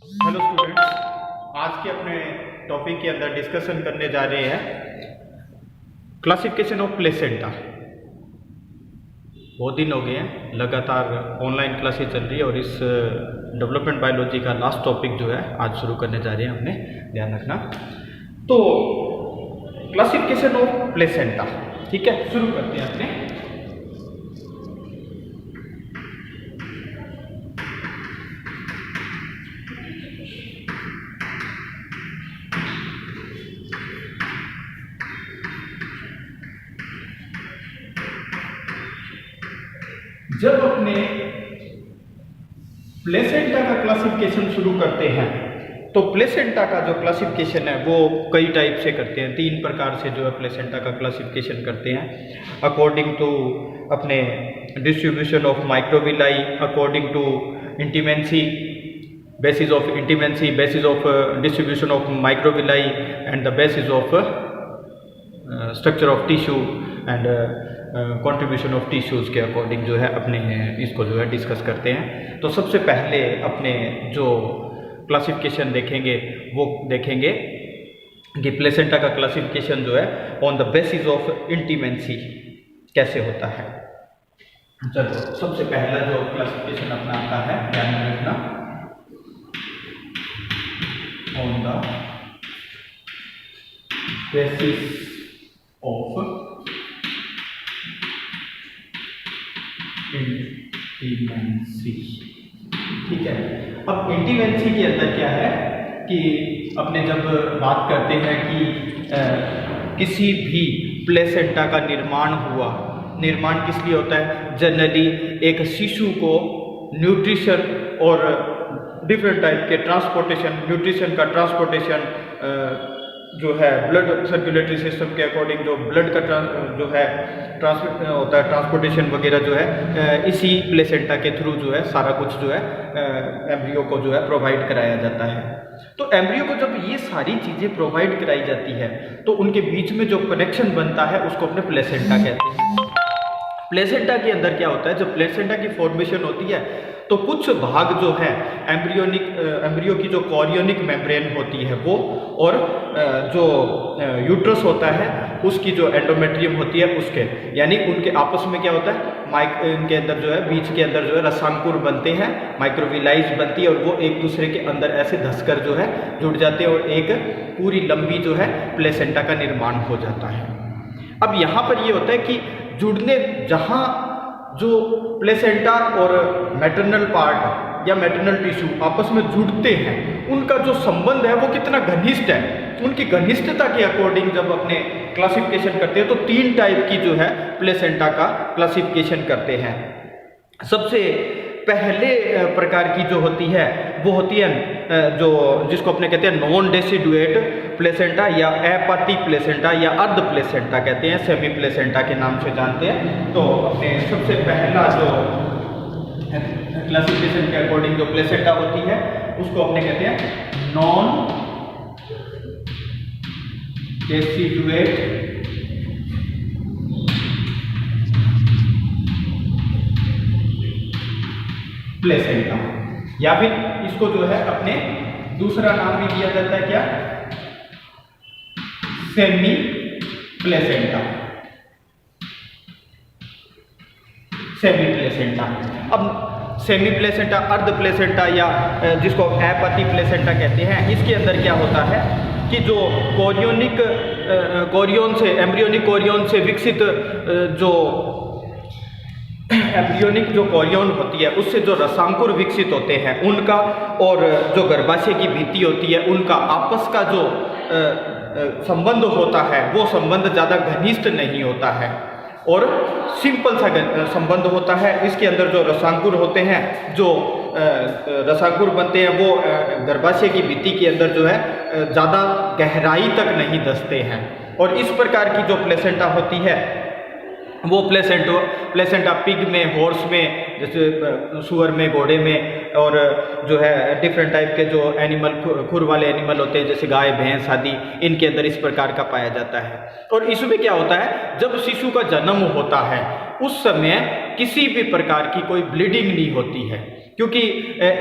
Hello students, आज के अपने टॉपिक के अंदर डिस्कशन करने जा रहे हैं क्लासिफिकेशन ऑफ प्लेसेंटा। बहुत दिन हो गए हैं, लगातार ऑनलाइन क्लासेस चल रही है और इस डेवलपमेंट बायोलॉजी का लास्ट टॉपिक जो है आज शुरू करने जा रहे हैं, हमने ध्यान रखना। तो क्लासिफिकेशन ऑफ प्लेसेंटा, ठीक है, शुरू करते हैं अपने। जब अपने प्लेसेंटा का क्लासिफिकेशन शुरू करते हैं तो प्लेसेंटा का जो क्लासिफिकेशन है वो कई टाइप से करते हैं, 3 प्रकार से जो है प्लेसेंटा का क्लासिफिकेशन करते हैं। अकॉर्डिंग टू अपने distribution of microvilli, according to intimacy, basis of intimacy, basis of distribution of microvilli and the basis of structure of tissue and contribution of tissues के अकॉर्डिंग जो है अपने इसको जो है डिस्कस करते हैं। तो सबसे पहले अपने जो क्लासिफिकेशन देखेंगे वो देखेंगे कि प्लेसेंटा का क्लासिफिकेशन जो है ऑन द बेसिस ऑफ इंटीमेंसी कैसे होता है। चलो, सबसे पहला जो क्लासिफिकेशन अपना आता है, ध्यान में रखना, ऑन द बेसिस ऑफ इंटीमेंसी। ठीक है, अब इंटीमेंसी के अंदर क्या है कि अपने जब बात करते हैं कि किसी भी प्लेसेंटा का निर्माण हुआ, निर्माण किस लिए होता है? जनरली एक शिशु को न्यूट्रिशन और डिफरेंट टाइप के ट्रांसपोर्टेशन, न्यूट्रिशन का ट्रांसपोर्टेशन जो है ब्लड सर्कुलेटरी सिस्टम के अकॉर्डिंग जो ब्लड का जो है ट्रांसमिट होता है, ट्रांसपोर्टेशन वगैरह जो है इसी प्लेसेंटा के थ्रू जो है सारा कुछ जो है एम्ब्रियो को जो है प्रोवाइड कराया जाता है। तो एम्ब्रियो को जब ये सारी चीज़ें प्रोवाइड कराई जाती है तो उनके बीच में जो कनेक्शन बनता है उसको अपने प्लेसेंटा कहते हैं। प्लेसेंटा के अंदर क्या होता है, जब प्लेसेंटा की फॉर्मेशन होती है तो कुछ भाग जो है एम्ब्रियो की जो कॉरियोनिक मेम्ब्रेन होती है वो, और जो यूट्रस होता है उसकी जो एंडोमेट्रियम होती है उसके, यानी उनके आपस में क्या होता है, इनके अंदर जो है बीच के अंदर जो है रसांकुर बनते हैं, माइक्रोविलाइज बनती है और वो एक दूसरे के अंदर ऐसे धंसकर जो है जुड़ जाते हैं और एक पूरी लंबी जो है प्लेसेंटा का निर्माण हो जाता है। अब यहाँ पर ये होता है कि जुड़ने, जहाँ जो प्लेसेंटा और मैटरनल पार्ट या मैटरनल टिश्यू आपस में जुड़ते हैं उनका जो संबंध है वो कितना घनिष्ठ है, उनकी घनिष्ठता के अकॉर्डिंग जब अपने क्लासिफिकेशन करते हैं तो 3 टाइप की जो है प्लेसेंटा का क्लासिफिकेशन करते हैं। सबसे पहले प्रकार की जो होती है वो होती है जो जिसको अपने कहते हैं नॉन डेसिडुएट प्लेसेंटा या एपाती प्लेसेंटा या अर्ध प्लेसेंटा कहते हैं, सेमी प्लेसेंटा के नाम से जानते हैं। तो अपने सबसे पहला जो क्लासिफिकेशन के अकॉर्डिंग जो प्लेसेंटा होती है उसको अपने कहते हैं नॉन डेसिडुएट प्लेसेंटा, या फिर इसको जो है अपने दूसरा नाम भी दिया जाता है क्या, सेमी प्लेसेंटा, सेमी प्लेसेंटा। अब सेमी प्लेसेंटा, अर्ध प्लेसेंटा या जिसको एपाती प्लेसेंटा कहते हैं, इसके अंदर क्या होता है कि जो कोरियन से एम्ब्रियोनिक कोरियन से विकसित जो एम्ब्रियोनिक जो कोरियन होती है उससे जो रसांकुर विकसित होते हैं उनका और जो गर्भाशय की भित्ति होती है उनका आपस का जो संबंध होता है वो संबंध ज़्यादा घनिष्ठ नहीं होता है और सिंपल सा संबंध होता है। इसके अंदर जो रसांकुर होते हैं, जो रसांकुर बनते हैं वो गर्भाशय की भित्ति के अंदर जो है ज़्यादा गहराई तक नहीं धंसते हैं और इस प्रकार की जो प्लेसेंटा होती है वो प्लेसेंटा पिग में, हॉर्स में, जैसे सुअर में, घोड़े में, और जो है डिफरेंट टाइप के जो एनिमल, खुर वाले एनिमल होते हैं जैसे गाय, भैंस आदि, इनके अंदर इस प्रकार का पाया जाता है। और इसमें क्या होता है, जब शिशु का जन्म होता है उस समय किसी भी प्रकार की कोई ब्लीडिंग नहीं होती है, क्योंकि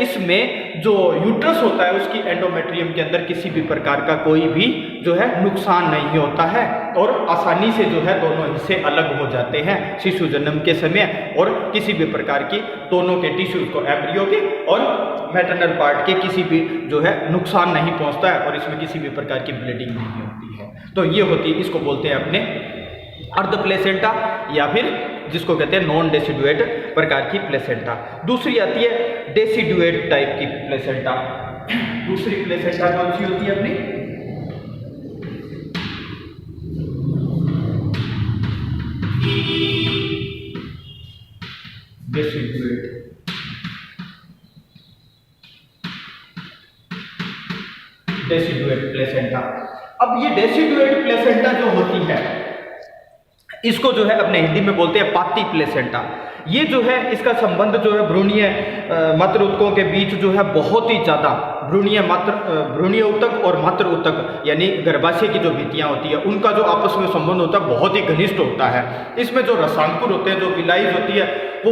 इसमें जो यूट्रस होता है उसकी एंडोमेट्रियम के अंदर किसी भी प्रकार का कोई भी जो है नुकसान नहीं होता है और आसानी से जो है दोनों हिस्से अलग हो जाते हैं शिशु जन्म के समय, और किसी भी प्रकार की दोनों के टिश्यूज को, एम्ब्रियो के और मैटरनल पार्ट के किसी भी जो है नुकसान नहीं पहुंचता है और इसमें किसी भी प्रकार की ब्लीडिंग नहीं होती है। तो ये होती है, इसको बोलते हैं अपने अर्ध प्लेसेंटा या फिर जिसको कहते हैं नॉन डेसिडुएट प्रकार की प्लेसेंटा। दूसरी आती है डेसिडुएट टाइप की प्लेसेंटा। दूसरी प्लेसेंटा कौन सी होती है अपनी? डेसिडुएट। Deciduate placenta. अब ये डेसिडुएट प्लेसेंटा जो होती है इसको जो है अपने हिंदी में बोलते हैं पाती प्लेसेंटा। ये जो है इसका संबंध जो है भ्रूणीय मातृ ऊतकों के बीच जो है बहुत ही ज़्यादा भ्रूणीय ऊतक और मातृ ऊतक यानी गर्भाशय की जो भित्तियाँ होती है उनका जो आपस में संबंध होता है बहुत ही घनिष्ठ होता है। इसमें जो रसांकुर होते हैं, जो विलाइज होती है, वो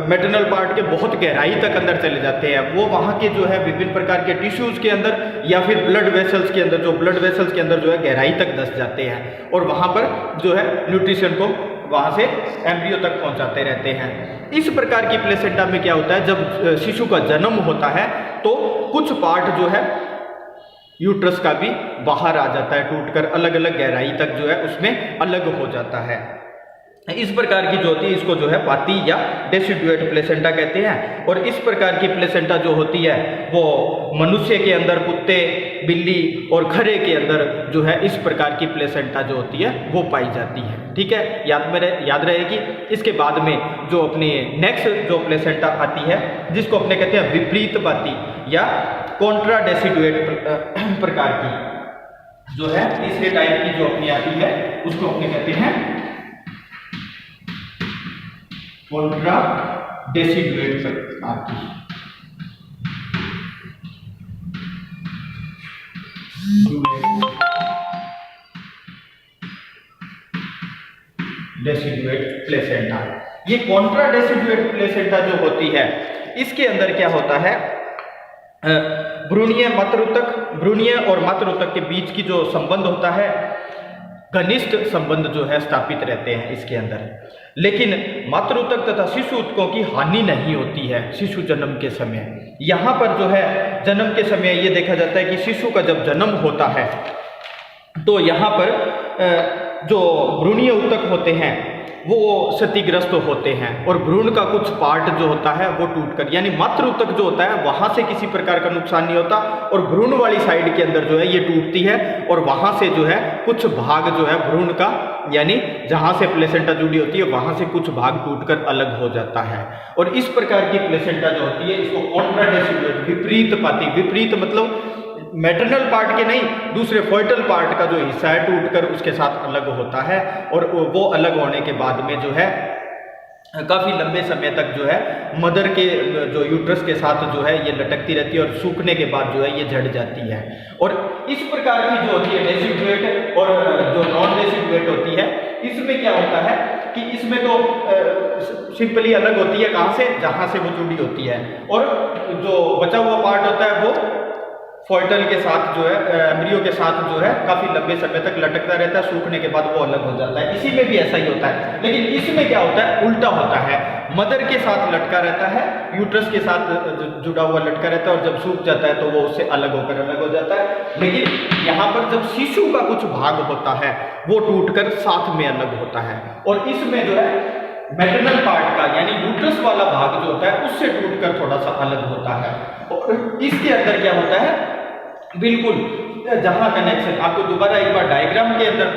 मैटरनल पार्ट के बहुत गहराई तक अंदर चले जाते हैं। वो वहाँ के जो है विभिन्न प्रकार के टिश्यूज़ के अंदर या फिर ब्लड वेसल्स के अंदर, जो ब्लड वेसल्स के अंदर जो है गहराई तक धंस जाते हैं और वहाँ पर जो है न्यूट्रिशन को वहाँ से एम्ब्रियो तक पहुँचाते रहते हैं। इस प्रकार की प्लेसेंटा में क्या होता है, जब शिशु का जन्म होता है तो कुछ पार्ट जो है यूट्रस का भी बाहर आ जाता है, टूटकर अलग अलग गहराई तक जो है उसमें अलग हो जाता है। इस प्रकार की जो होती है इसको जो है पाती या डेसिडुएट प्लेसेंटा कहते हैं। और इस प्रकार की प्लेसेंटा जो होती है वो मनुष्य के अंदर, कुत्ते, बिल्ली और खरे के अंदर जो है इस प्रकार की प्लेसेंटा जो होती है वो पाई जाती है। ठीक है, याद रहेगी। इसके बाद में जो अपनी नेक्स्ट जो प्लेसेंटा आती है जिसको अपने कहते हैं विपरीत पाती या कॉन्ट्रा डेसिडुएट प्रकार की जो है तीसरे टाइप की जो अपनी आती है उसको अपने कहते हैं कॉन्ट्रा डेसिडुएट प्रकार की। Deciduate placenta. ये कॉन्ट्रा डेसिडुएट प्लेसेंटा जो होती है इसके अंदर क्या होता है, भ्रूणीय और मातृ ऊतक के बीच की जो संबंध होता है, घनिष्ठ संबंध जो है स्थापित रहते हैं इसके अंदर। लेकिन मातृ ऊतक तथा शिशु ऊतकों की हानि नहीं होती है शिशु जन्म के समय। यहाँ पर जो है जन्म के समय ये देखा जाता है कि शिशु का जब जन्म होता है तो यहाँ पर जो भ्रूणीय ऊतक होते हैं वो क्षतिग्रस्त होते हैं और भ्रूण का कुछ पार्ट जो होता है वो टूटकर, यानी मातृ ऊतक जो होता है वहाँ से किसी प्रकार का नुकसान नहीं होता और भ्रूण वाली साइड के अंदर जो है ये टूटती है और वहाँ से जो है कुछ भाग जो है भ्रूण का, यानी जहाँ से प्लेसेंटा जुड़ी होती है वहाँ से कुछ भाग टूटकर अलग हो जाता है। और इस प्रकार की प्लेसेंटा जो होती है इसको कॉन्ट्रा डेसिडुएट, विपरीत पाती, विपरीत मतलब मैटरनल पार्ट के नहीं, दूसरे फोइटल पार्ट का जो हिस्सा है टूटकर उसके साथ अलग होता है और वो अलग होने के बाद में जो है काफ़ी लंबे समय तक जो है मदर के जो यूट्रस के साथ जो है ये लटकती रहती है और सूखने के बाद जो है ये झड़ जाती है। और इस प्रकार की जो होती है डेसिडुएट और जो नॉन डेसिडुएट होती है इसमें क्या होता है कि इसमें तो सिंपली अलग होती है कहाँ से, जहाँ से वो जुड़ी होती है, और जो बचा हुआ पार्ट होता है वो फोइटल के साथ जो है, एम्ब्रियो के साथ जो है काफ़ी लंबे समय तक लटकता रहता है, सूखने के बाद वो अलग हो जाता है। इसी में भी ऐसा ही होता है, लेकिन इसमें क्या होता है, उल्टा होता है। मदर के साथ लटका रहता है, यूट्रस के साथ जुड़ा हुआ लटका रहता है और जब सूख जाता है तो वो उससे अलग होकर अलग हो जाता है। लेकिन यहाँ पर जब शिशु का कुछ भाग होता है वो टूटकर साथ में अलग होता है और इसमें जो है मैटरनल पार्ट का यानी यूट्रस वाला भाग जो होता है उससे टूटकर थोड़ा सा अलग होता है। और इसके अंदर क्या होता है, बिल्कुल जहां कनेक्शन, आपको दोबारा एक बार डायग्राम के अंदर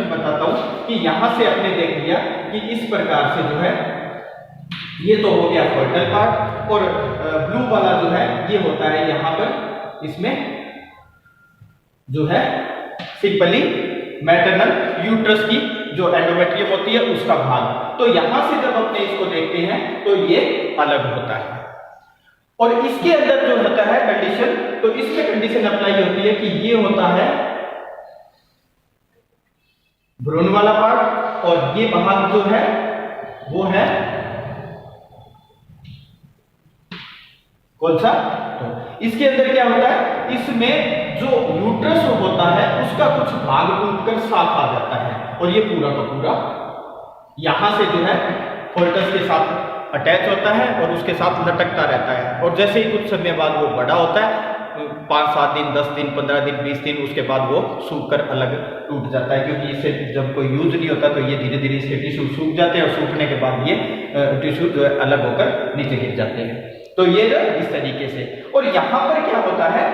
बताता हूं कि यहां से आपने देख लिया कि इस प्रकार से जो है ये तो हो गया फोइटल पार्ट और ब्लू वाला जो है ये होता है यहाँ पर, इसमें जो है सिंपली मैटरनल यूट्रस की जो एंडोमेट्रियम होती है उसका भाग। तो यहां से जब अपने इसको देखते हैं तो ये अलग होता है और इसके अंदर जो होता है कंडीशन, तो इसमें कंडीशन अप्लाई होती है कि ये होता है भ्रूण वाला पार्ट और ये भाग जो है वो है कौन सा? तो इसके अंदर क्या होता है, इसमें जो यूट्रस होता है उसका कुछ भाग टूटकर साथ आ जाता है और ये पूरा का पूरा यहां से जो है फोल्टस के साथ अटैच होता है और उसके साथ लटकता रहता है। और जैसे ही कुछ समय बाद वो बड़ा होता है, 5-7 दिन, 10 दिन, 15 दिन, 20 दिन, उसके बाद वो सूख कर अलग टूट जाता है, क्योंकि इससे जब कोई यूज नहीं होता तो ये धीरे धीरे इसके टिश्यू सूख जाते हैं और सूखने के बाद ये टिश्यू जो है अलग होकर नीचे गिर जाते हैं। तो ये जो इस तरीके से, और यहां पर क्या होता है,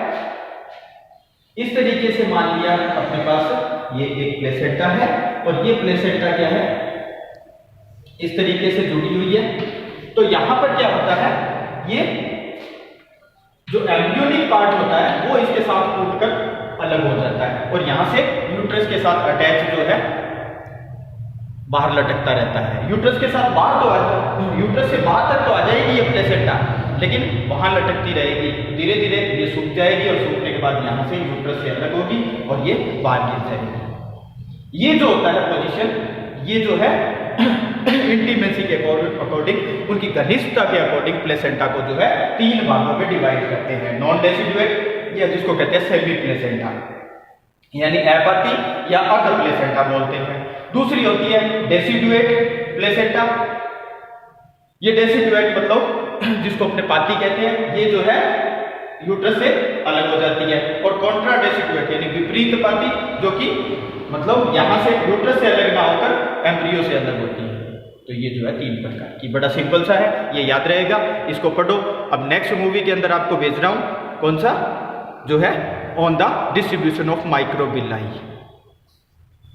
इस तरीके से मान लिया अपने पास ये एक प्लेसेंटा है और ये प्लेसेंटा क्या है, इस तरीके से जुड़ी हुई है। तो यहां पर क्या होता है, ये जो एम्ब्रियोनिक पार्ट होता है वो इसके साथ टूटकर अलग हो जाता है और यहां से यूट्रस के साथ अटैच जो है बाहर लटकता रहता है। यूट्रस के साथ बाहर तो आ, यूट्रस से बाहर तक तो आ जाएगी ये प्लेसेंटा, लेकिन वहां लटकती रहेगी। धीरे धीरे ये सूख जाएगी और सूखने के बाद यहां से यूट्रस से अलग होगी और ये बाहर गिर जाएगी। ये जो होता है पोजीशन, ये जो है इंटीमेसी के अकॉर्डिंग, उनकी घनिष्ठता के अकॉर्डिंग प्लेसेंटा को जो है 3 भागों में डिवाइड करते हैं। नॉन डेसिडुएट या जिसको कहते हैं सेमी प्लेसेंटा, यानी एपाथी या अर्ध प्लेसेंटा बोलते हैं। दूसरी होती है डेसिडुएट प्लेसेंटा। ये डेसिडुएट मतलब जिसको अपने पाती कहते हैं, ये जो है यूट्रस से अलग हो जाती है। और कॉन्ट्रा डेसिडुएट यानी विपरीत पाती, जो कि मतलब यहां से यूट्रस से अलग ना होकर एम्ब्रियो से अलग होती है। तो ये जो है 3 प्रकार की, बड़ा सिंपल सा है, ये याद रहेगा, इसको पढ़ो। अब नेक्स्ट मूवी के अंदर आपको भेज रहा हूं, कौन सा, जो है on the distribution of microvilli.